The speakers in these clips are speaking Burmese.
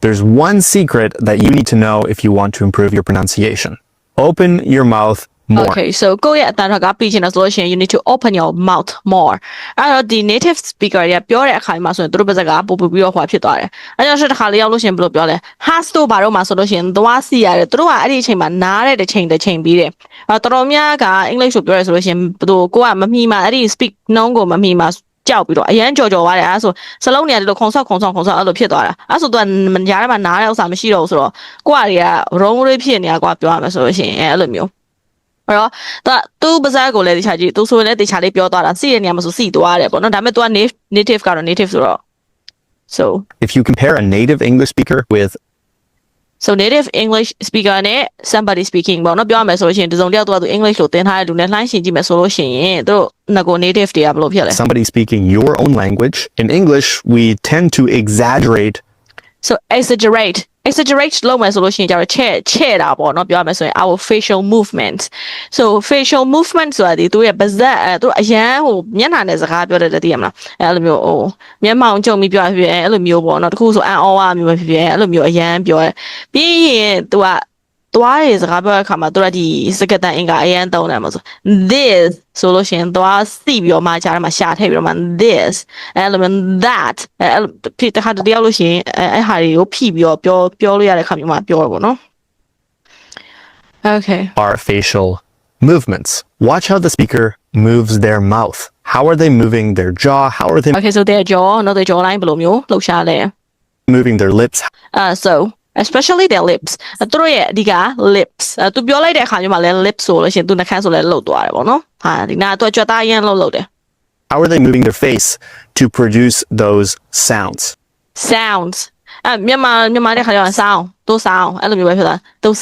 There's one secret that you need to know if you want to improve your pronunciation. Open your mouth more. Okay, so ကိုယ့်ရဲ့အတန်ထွက်ပြီးချင်တာဆိုလို့ရှိရင် you need to open your mouth more. အဲ့တော့ဒီ native speaker တွေကပြောတဲ့အခါမှာဆိုရင်သူတို့ပါစကားပို့ပြီးတော့ဟွာဖြစ်သွားတယ်။အဲကြောင့်တစ်ခါလေးရောက်လို့ရှိရင်ဘယ်လိုပြောလဲ has တို့ဘာတို့မှာဆိုလို့ရှိရင်သွားစီရတယ်သူတို့ကအဲ့ဒီအချိန်မှာနားတဲ့တစ်ချိန်ပြီးတယ်။တော်တော်များက English ကိုပြောရဲဆိုလို့ရှိရင်ဘယ်လိုကိုကမမီမှာအဲ့ဒီ speak နှုန်းကိုမမီမှာကြောက်ပြီးတော့အရန်ကြော်သွားတယ်အဲ့ဆိုစလုံးနေရတယ်လို့ခုံဆောက်အဲ့လိုဖြစ်သွားတာအဲ့ဆိုသူကရားထဲမှာနားတဲ့ဥစ္စာမရှိတော့ဘူးဆိုတော့ကိုကတွေက wrong way ဖြစ်နေတာကွာပြောရမယ်ဆိုလို့ရှိရင်အဲ့လိုမျိုးအဲ့တော့သူပါဇာကိုလည်းတခြားကြည့်သူဆိုရင်လည်းတခြားလေးပြောသွားတာစီတဲ့နေရာမှာဆိုစီသွားတယ်ပေါ့နော်ဒါပေမဲ့ तू က native ကတော့ native ဆိုတော့ so If you compare a native English speaker with so native English speaker နဲ့ somebody speaking ပေါ့နော်ပြောရမယ်ဆိုလို့ရှိရင်ဒီစုံတယောက်သူ English လို့သင်ထားတဲ့လူနဲ့လှိုင်းရှင်ကြည့်မယ်ဆိုလို့ရှိရင်သူတို့ငကို native တွေကဘယ်လိုဖြစ်လဲ somebody speaking your own language, in English we tend to exaggerate. So exaggerate လို့မယ်ဆိုလို့ရှိရင်ကျတော့ချဲ့တာပေါ့နော်ပြောရမယ်ဆိုရင် our facial movement so facial movement ဆိုတာဒီသူရဲ့ပါးစပ်သူအရန်ဟိုမျက်နှာနဲ့စကားပြောတဲ့တည်းရမလားအဲ့လိုမျိုးဟိုမျက်မှောင်ကြုံပြီးပြောဖြစ်အဲ့လိုမျိုးပေါ့နော်တခုဆိုအန်အောဝါမျိုးပဲဖြစ်အဲ့လိုမျိုးအရန်ပြောရဲပြီးရင်သူကသွားရစကားပြောတဲ့အခါမှာသူကဒီစကားတန်အင်္ဂါအရန်တုံးတယ်မှာဆို this ဆိုလို့ရှိရင်သွားစီပြီးတော့မှကြားထဲမှာရှာထည့်ပြီးတော့မှ this အဲ့လိုမျိုး that အဲ့ဖြစ်တဲ့ခါတည်းရောက်လို့ရှိရင်အဲ့ဟာတွေကိုဖိပြီးတော့ပြောလို့ရတဲ့ခါမျိုးမှာပြောရပါတော့ Okay Are facial movements. Watch how the speaker moves their mouth. How are they moving their jaw? How are they Okay so their jaw နော် their jaw line ဘယ်လိုမျိုးလှုပ်ရှားလဲ moving their lips? So especially their lips သူတို့ရဲ့အဓိက lips သူပြောလိုက်တဲ့အခါမျိုးမှာလဲ lips ဆိုလို့ရှိရင်သူနှာခမ်းဆိုလဲလှုပ်သွားတယ်ပေါ့နော်ဟာဒီနာသူကြွက်သားအရင်လှုပ်တယ် How are they moving their face to produce those sounds? sounds မြန်မာတဲ့ခါကျတော့ sound တို့ sound အဲ့လိုမျိုးပဲဖြစ်သွား those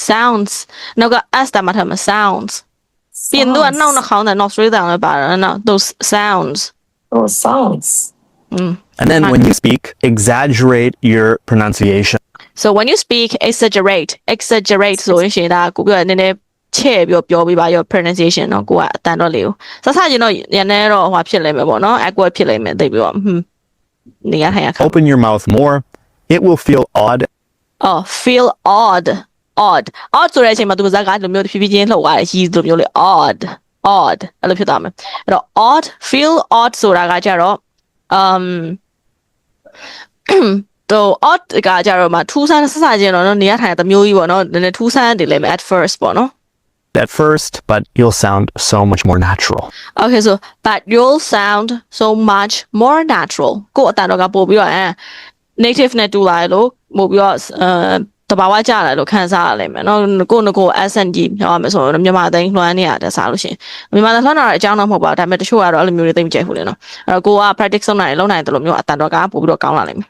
sounds နောက်က s တမထမ sounds ပြင်တော့နောက်နှာခေါင်းနဲ့ nostril တောင်လည်းပါတယ်နော် those sounds Those sounds. And then when you speak, exaggerate your pronunciation. so when you speak exaggerate ဆိုရင်ဒါကိုပြောနည်းနည်းချဲ့ပြောပြပါ your pronunciation เนาะကိုကအတန်တော့လေးကိုစစချင်းတော့ရနေတော့ဟိုဖြစ်လိမ့်မယ်ပေါ့နော် awkward ဖြစ်လိမ့်မယ်သိပြီးတော့နေရထိုင်ရခါ Open your mouth more. It will feel odd. oh feel odd ဆိုတဲ့အချိန်မှာသူစကားလိုမျိုးဖြည်းဖြည်းချင်းလှုပ်သွားတယ်ရီလိုမျိုးလေ odd အဲ့လိုဖြစ်သွားမယ်အဲ့တော့ odd feel odd ဆိုတာကကြတော့တော့ odd ကကြတော့မှထူးဆန်းဆဆချင်းတော့နေရထိုင်တဲ့မျိုးကြီးပေါ့နော်နည်းနည်းထူးဆန်းတယ်လေ at first ပေါ့နော် At first, but you'll sound so much more natural. Okay so but you'll sound so much more natural ကိုအတန်တော့ကပို့ပြီးတော့native နဲ့တူလာလို့ပို့ပြီးတော့တဘာဝကြလာလို့ခံစားရလိမ့်မယ်နော်ကို accent ကြီးပြောရမယ်ဆိုတော့မြန်မာတိုင်းလွှမ်းနေရတယ်စားလို့ရှိရင်မြန်မာတိုင်းလွှမ်းတာအကြောင်းတော့မဟုတ်ပါဘူးဒါပေမဲ့တချို့ကတော့အဲ့လိုမျိုးတွေသိမကြိုက်ဘူးလေနော်အဲ့တော့ကိုက practice လုပ်နိုင်တယ်လို့မျိုးအတန်တော့ကပို့ပြီးတော့ကောင်းလာလိမ့်မယ်